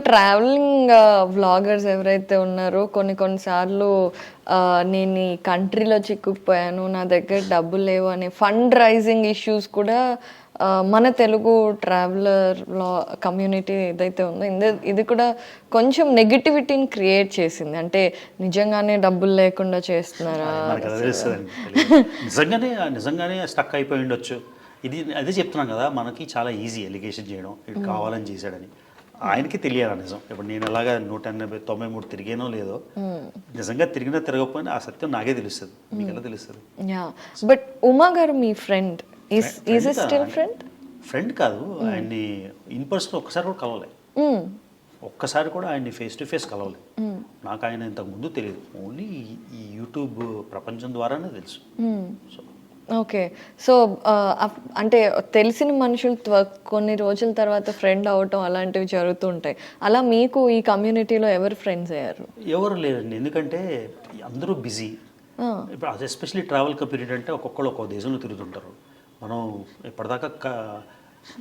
Travelling vloggers ఎవరైతే ఉన్నారో కొన్నిసార్లు నేను ఈ కంట్రీలో చిక్కుకుపోయాను, నా దగ్గర డబ్బులు లేవు అనే ఫండ్ రైజింగ్ ఇష్యూస్ కూడా మన తెలుగు ట్రావెలర్ కమ్యూనిటీ ఏదైతే ఉందో ఇది కూడా కొంచెం నెగిటివిటీని క్రియేట్ చేసింది. అంటే నిజంగానే డబ్బులు లేకుండా చేస్తున్నారా, నిజంగానే స్టక్ అయిపోయి ఉండొచ్చు. ఇది అదే చెప్తున్నాం కదా, మనకి చాలా ఈజీ ఎలిగేషన్ చేయడం, ఇది కావాలని చేశాడని. ఆయనకి తెలియాలి నిజం. ఇప్పుడు నేను ఎలాగా 193 తిరిగానో లేదో, నిజంగా తిరిగినా తిరగకపోయినా ఆ సత్యం నాకే తెలుస్తుంది, మీకు ఎలా తెలుస్తుంది? బట్ ఉమా గారు మీ ఫ్రెండ్, ఫ్రెండ్ కాదు, ఆయన్ని ఇన్ పర్సన్ ఒక్కసారి కూడా కలవలే, ఒక్కసారి కూడా ఆయన్ని ఫేస్ టు ఫేస్ కలవలే. నాకు ఆయన ఇంతకు ముందు తెలియదు, ఓన్లీ ఈ యూట్యూబ్ ప్రపంచం ద్వారానే తెలుసు. So okay. సో అంటే తెలిసిన మనుషులు కొన్ని రోజుల తర్వాత ఫ్రెండ్ అవటం అలాంటివి జరుగుతూ ఉంటాయి. అలా మీకు ఈ కమ్యూనిటీలో ఎవరు ఫ్రెండ్స్ అయ్యారు? ఎవరు లేరండి, ఎందుకంటే అందరూ బిజీ. ఇప్పుడు అది ఎస్పెషలీ ట్రావెల్ పీరియడ్ అంటే ఒక్కొక్కరు ఒక్కొక్క దేశంలో తిరుగుతుంటారు. మనం ఇప్పటిదాకా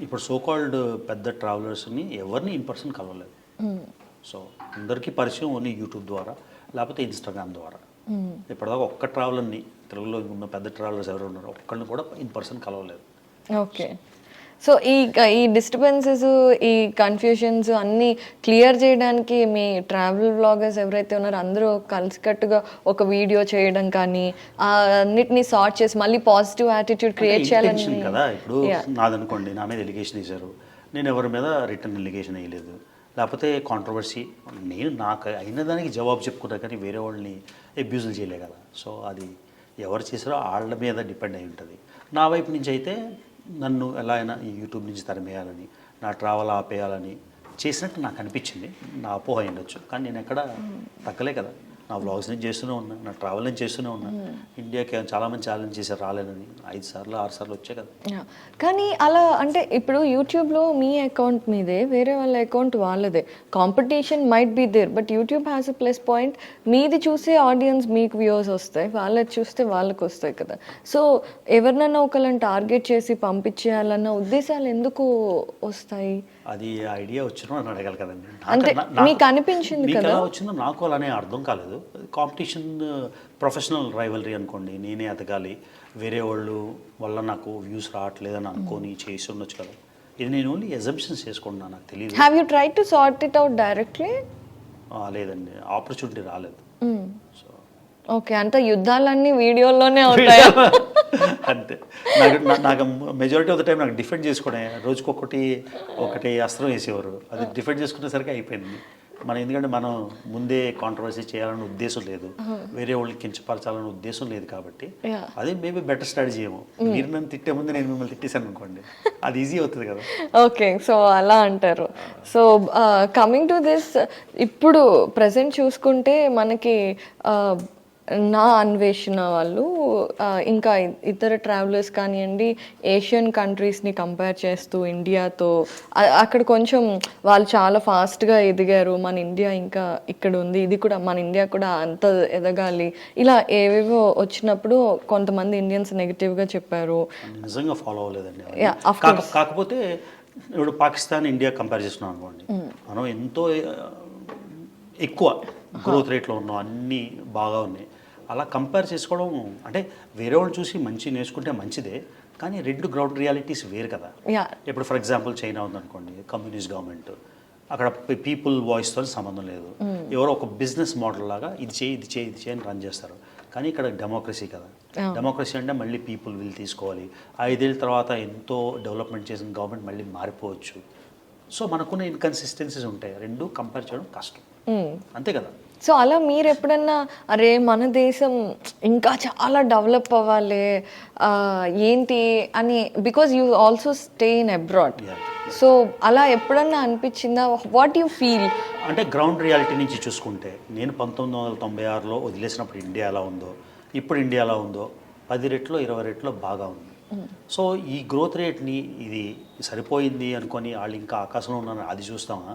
ఇప్పుడు సోకాల్డ్ పెద్ద ట్రావెలర్స్ని ఎవరిని ఇన్ పర్సన్ కలవలేదు. సో అందరికీ పరిచయం ఓన్లీ యూట్యూబ్ ద్వారా, లేకపోతే ఇన్స్టాగ్రామ్ ద్వారా. ఇప్పటిదాకా ఒక్క ట్రావెలర్ని, తెలుగులో ఉన్న పెద్ద ట్రావెలర్స్ ఎవరు ఉన్నారో ఒక్కళ్ళని కూడా ఇన్ పర్సన్ కలవలేదు. ఓకే. సో ఈ డిస్టర్బెన్సెస్, ఈ కన్ఫ్యూషన్స్ అన్నీ క్లియర్ చేయడానికి మీ ట్రావెల్ వ్లాగర్స్ ఎవరైతే ఉన్నారో అందరూ కలిసికట్టుగా ఒక వీడియో చేయడం కానీ, అన్నిటినీ సార్ట్ చేసి మళ్ళీ పాజిటివ్ యాటిట్యూడ్ క్రియేట్ చేయాలని కదా. ఇప్పుడు నాదనుకోండి, నా మీద ఎలిగేషన్ వేశారు, నేను ఎవరి మీద రిటర్న్ ఎలిగేషన్ వేయలేదు, లేకపోతే కాంట్రవర్సీ, నేను నాకు అయిన దానికి జవాబు చెప్పుకున్నా, కానీ వేరే వాళ్ళని అబ్యూజులు చేయలే కదా. సో అది ఎవరు చేసారో వాళ్ళ మీద డిపెండ్ అయి ఉంటుంది. నా వైపు నుంచి అయితే నన్ను ఎలా అయినా ఈ యూట్యూబ్ నుంచి తరిమేయాలని, నా ట్రావెల్ ఆపేయాలని చేసినట్టు నాకు అనిపించింది. నా అపోహ ఉండొచ్చు, కానీ నేను ఎక్కడ తగ్గలే కదా. నా వ్లాగ్స్ నుంచి చేస్తూనే ఉన్నా, నా ట్రావెల్ నుంచి చేస్తూనే ఉన్నా. ఇండియాకి చాలామంది ఛాలెంజ్ చేశారు, రాలేనని 5 సార్లు 6 సార్లు వచ్చాయి కదా. కానీ అలా అంటే ఇప్పుడు యూట్యూబ్లో మీ అకౌంట్ మీదే, వేరే వాళ్ళ అకౌంట్ వాళ్ళదే, competition might be there, but YouTube has a plus point. మీది చూసే ఆడియన్స్ మీకు వ్యూస్ వస్తాయి, వాళ్ళది చూస్తే వాళ్ళకి వస్తాయి కదా. సో ఎవరినైనా ఒకళ్ళని టార్గెట్ చేసి పంపించేయాలన్న ఉద్దేశాలు ఎందుకు వస్తాయి? అది ఐడియా వచ్చినా అని అడగాలి కదండి. అంటే మీకు అనిపించింది కదా, ఎలా వచ్చిందో నాకు అలానే అర్థం కాలేదు. కాంపిటీషన్ ప్రొఫెషనల్ రైవలరీ అనుకోండి, నేనే ఎదగాలి, వేరే వాళ్ళు వల్ల నాకు వ్యూస్ రావట్లేదని అనుకొని చేసి ఉండొచ్చు కదా. ఇది నేను ఓన్లీ అజంప్షన్స్ చేసుకుంటున్నా, నాకు తెలియదు. Have you try to sort it out directly? లేదండి, ఆపర్చునిటీ రాలేదు. సో ఓకే, అంటే యుద్ధాలన్నీ వీడియోలోనే ఉంటాయి. అంతే. నాకు మెజారిటీ ఆఫ్ ద టైం నాకు డిఫెండ్ చేసుకునే, ఒకటి అస్త్రం వేసేవారు, అది డిఫెండ్ చేసుకునేసరికి అయిపోయింది. ఎందుకంటే మనం ముందే కాంట్రవర్సీ చేయాలనే ఉద్దేశం లేదు, వేరే వాళ్ళని కించపరచాలనే ఉద్దేశం లేదు, కాబట్టి అదే మేబీ బెటర్ స్ట్రాటజీ ఏమో. మీరు నన్ను తిట్టే ముందు నేను మిమ్మల్ని తిట్టేశాను అనుకోండి, అది ఈజీ అవుతుంది కదా. ఓకే, సో అలా అంటారు. సో కమింగ్ టు దిస్, ఇప్పుడు ప్రజెంట్ చూసుకుంటే మనకి నా అన్వేషణ వాళ్ళు ఇంకా ఇతర ట్రావెలర్స్ కానివ్వండి, ఏషియన్ కంట్రీస్ని కంపేర్ చేస్తూ ఇండియాతో అక్కడ కొంచెం వాళ్ళు చాలా ఫాస్ట్గా ఎదిగారు, మన ఇండియా ఇంకా ఇక్కడ ఉంది, ఇది కూడా మన ఇండియా కూడా అంత ఎదగాలి, ఇలా ఏవేవో వచ్చినప్పుడు కొంతమంది ఇండియన్స్ నెగిటివ్గా చెప్పారు. నిజంగా ఫాలో అవ్వలేదండి. కాకపోతే ఇప్పుడు పాకిస్తాన్ ఇండియా కంపేర్ చేస్తున్నాం అనుకోండి, మనం ఎంతో ఎక్కువ గ్రోత్ రేట్లో ఉన్నాం, అన్నీ బాగా ఉన్నాయి. అలా కంపేర్ చేసుకోవడం అంటే వేరే వాళ్ళు చూసి మంచి నేర్చుకుంటే మంచిదే, కానీ 2 గ్రౌండ్ రియాలిటీస్ వేరు కదా. ఇప్పుడు ఫర్ ఎగ్జాంపుల్ చైనా ఉందనుకోండి, కమ్యూనిస్ట్ గవర్నమెంట్, అక్కడ పీపుల్ వాయిస్తో సంబంధం లేదు, ఎవరో ఒక బిజినెస్ మోడల్ లాగా ఇది చేయి అని రన్ చేస్తారు. కానీ ఇక్కడ డెమోక్రసీ కదా. డెమోక్రసీ అంటే మళ్ళీ పీపుల్ విల్ తీసుకోవాలి, 5 ఏళ్ళ తర్వాత ఎంతో డెవలప్మెంట్ చేసిన గవర్నమెంట్ మళ్ళీ మారిపోవచ్చు. సో మనకున్న ఇన్కన్సిస్టెన్సీస్ ఉంటాయి, 2 కంపేర్ చేయడం కష్టం, అంతే కదా. సో అలా మీరు ఎప్పుడన్నా అరే మన దేశం ఇంకా చాలా డెవలప్ అవ్వాలి ఏంటి అని, because you also stay in abroad, so అలా ఎప్పుడన్నా అనిపించిందా? What you feel? అంటే గ్రౌండ్ రియాలిటీ నుంచి చూసుకుంటే, నేను 1996లో వదిలేసినప్పుడు ఇండియా ఎలా ఉందో, ఇప్పుడు ఇండియా ఎలా ఉందో 10 రెట్లో 20 రెట్లో బాగా ఉంది. సో ఈ గ్రోత్ రేట్ని ఇది సరిపోయింది అనుకొని వాళ్ళు ఇంకా ఆకాశంలో ఉన్నారని అది చూస్తామా,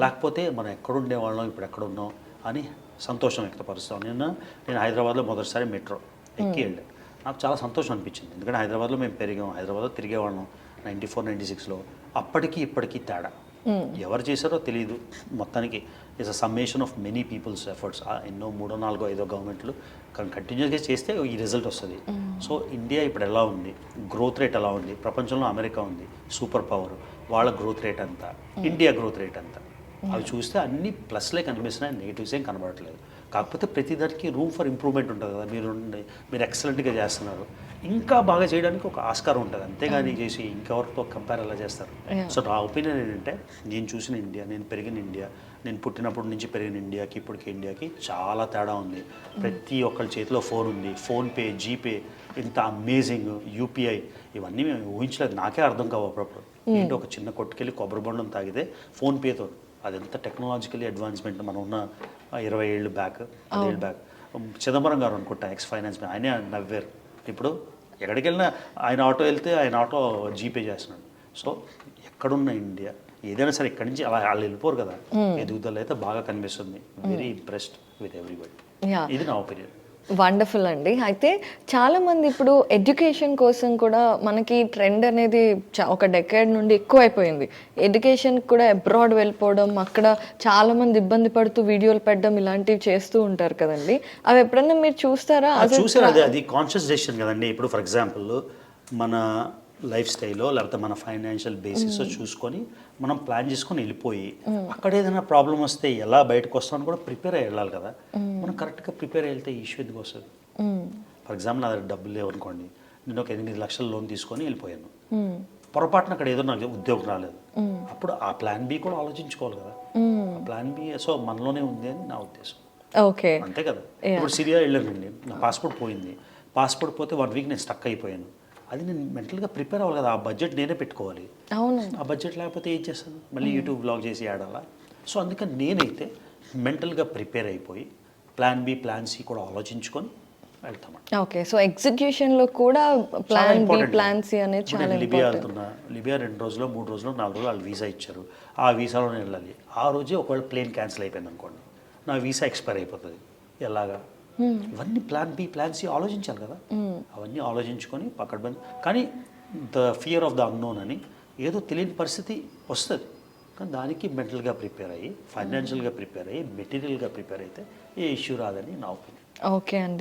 లేకపోతే మనం ఎక్కడుండే వాళ్ళం ఇప్పుడు ఎక్కడున్నాం అని సంతోషం వ్యక్తపరుస్తాం. నేను హైదరాబాద్లో మొదటిసారి మెట్రో ఎక్కి వెళ్ళాను, నాకు చాలా సంతోషం అనిపించింది. ఎందుకంటే హైదరాబాద్లో మేము పెరిగాం, హైదరాబాద్లో తిరిగేవాళ్ళం 94, 96లో. అప్పటికి ఇప్పటికీ తేడా ఎవరు చేశారో తెలియదు, మొత్తానికి it's a summation of many people's efforts. ఎన్నో 3, 4, 5 గవర్నమెంట్లు కంటిన్యూస్గా చేస్తే ఈ రిజల్ట్ వస్తుంది. సో ఇండియా ఇప్పుడు ఎలా ఉంది, గ్రోత్ రేట్ ఎలా ఉంది, ప్రపంచంలో అమెరికా ఉంది సూపర్ పవర్, వాళ్ళ గ్రోత్ రేట్ అంతా, ఇండియా గ్రోత్ రేట్ అంతా, అవి చూస్తే అన్ని ప్లస్లే కనిపిస్తున్నాయి, నెగిటివ్స్ ఏం కనబడట్లేదు. కాకపోతే ప్రతి దానికి రూమ్ ఫర్ ఇంప్రూవ్మెంట్ ఉంటుంది కదా. మీరు ఎక్సలెంట్గా చేస్తున్నారు, ఇంకా బాగా చేయడానికి ఒక ఆస్కారం ఉంటుంది, అంతేగాని చేసి ఇంకెవరితో కంపేర్ ఎలా చేస్తారు. సో నా ఒపీనియన్ ఏంటంటే, నేను చూసిన ఇండియా, నేను పెరిగిన ఇండియా, నేను పుట్టినప్పటి నుంచి పెరిగిన ఇండియాకి ఇప్పటికి ఇండియాకి చాలా తేడా ఉంది. ప్రతి ఒక్కరి చేతిలో ఫోన్ ఉంది, ఫోన్పే, జీపే, ఇంత అమేజింగ్ యూపీఐ, ఇవన్నీ మేము ఊహించలేదు. నాకే అర్థం కావు అప్పుడప్పుడు. ఏంటో ఒక చిన్న కొట్టుకెళ్ళి కొబ్బరి బొండం తాగితే ఫోన్పేతో, అది ఎంత టెక్నాలజికలీ అడ్వాన్స్మెంట్. మనం ఉన్న 20 ఏళ్ళు బ్యాక్, 10 ఏళ్ళు బ్యాక్, చిదంబరం గారు అనుకుంటా ఎక్స్ ఫైనాన్స్ మ్యాన్, ఆయనే నవ్వారు. ఇప్పుడు ఎక్కడికి వెళ్ళినా ఆయన ఆటో వెళ్తే ఆయన ఆటో జీపే చేస్తున్నాడు. సో ఎక్కడున్న ఇండియా ఏదైనా సరే ఇక్కడి నుంచి అలా వాళ్ళు వెళ్ళిపోరు కదా, ఎదుగుదల అయితే బాగా కనిపిస్తుంది. Very impressed with everybody. ఇది నా ఒపీనియన్. వండర్ఫుల్ అండి. అయితే చాలామంది ఇప్పుడు ఎడ్యుకేషన్ కోసం కూడా మనకి ట్రెండ్ అనేది ఒక డెకేడ్ నుండి ఎక్కువ అయిపోయింది. ఎడ్యుకేషన్ కూడా అబ్రాడ్ వెళ్ళిపోవడం, అక్కడ చాలామంది ఇబ్బంది పడుతూ వీడియోలు పెట్టడం ఇలాంటివి చేస్తూ ఉంటారు కదండి. అవి ఎప్పుడన్నా మీరు చూస్తారా? చూసారు, అది కాన్షియస్ డెసిషన్ కదండి. ఇప్పుడు ఫర్ ఎగ్జాంపుల్ మన లైఫ్ స్టైల్లో లేకపోతే మన ఫైనాన్షియల్ బేసిస్ చూసుకొని మనం ప్లాన్ చేసుకొని వెళ్ళిపోయి, అక్కడ ఏదైనా ప్రాబ్లం వస్తే ఎలా బయటకు వస్తామని కూడా ప్రిపేర్ అయ్యి వెళ్ళాలి కదా. మనం కరెక్ట్గా ప్రిపేర్ వెళ్తే ఇష్యూ ఎందుకు వస్తుంది? ఫర్ ఎగ్జాంపుల్ నా దగ్గర డబ్బులు లేవనుకోండి, నేను ఒక 8 లక్షల లోన్ తీసుకొని వెళ్ళిపోయాను, పొరపాటున అక్కడ ఏదో నాకు ఉద్యోగం రాలేదు, అప్పుడు ఆ ప్లాన్ బి కూడా ఆలోచించుకోవాలి కదా. ఆ ప్లాన్ బి సో మనలోనే ఉంది అని నా ఉద్దేశం. ఓకే, అంతే కదా. ఇప్పుడు సిరియా వెళ్ళానండి, నా పాస్పోర్ట్ పోయింది, పాస్పోర్ట్ పోతే 1 వీక్ నేను స్టక్ అయిపోయాను. అది నేను మెంటల్గా ప్రిపేర్ అవ్వాలి కదా, ఆ బడ్జెట్ నేనే పెట్టుకోవాలి. అవును, ఆ బడ్జెట్ లేకపోతే ఏం చేస్తాను, మళ్ళీ యూట్యూబ్ బ్లాగ్ చేసి ఆడాలా. సో అందుకని నేనైతే మెంటల్గా ప్రిపేర్ అయిపోయి ప్లాన్ బి ప్లాన్ సి కూడా ఆలోచించుకొని వెళ్తామండి. ఓకే, సో ఎగ్జిక్యూషన్లో కూడా ప్లాన్ బి ప్లాన్ సి అనేది చాలా లిబియా వెళ్తున్నా, లిబియా 2 రోజులు 3 రోజులు 4 రోజులు వాళ్ళు వీసా ఇచ్చారు, ఆ వీసాలో నేను వెళ్ళాలి. ఆ రోజే ఒకవేళ ప్లేన్ క్యాన్సిల్ అయిపోయింది అనుకోండి, నా వీసా ఎక్స్పైర్ అయిపోతుంది, ఎలాగా? ఇవన్నీ ప్లాన్ బి ప్లాన్ సి ఆలోచించాలి కదా. అవన్నీ ఆలోచించుకొని పక్కన, కానీ the fear of the unknown అని ఏదో తెలియని పరిస్థితి వస్తుంది, కానీ దానికి మెంటల్గా ప్రిపేర్ అయ్యి, ఫైనాన్షియల్గా ప్రిపేర్ అయ్యి, మెటీరియల్గా ప్రిపేర్ అయితే ఏ ఇష్యూ రాదని నా ఒపీనియన్. ఓకే అండి.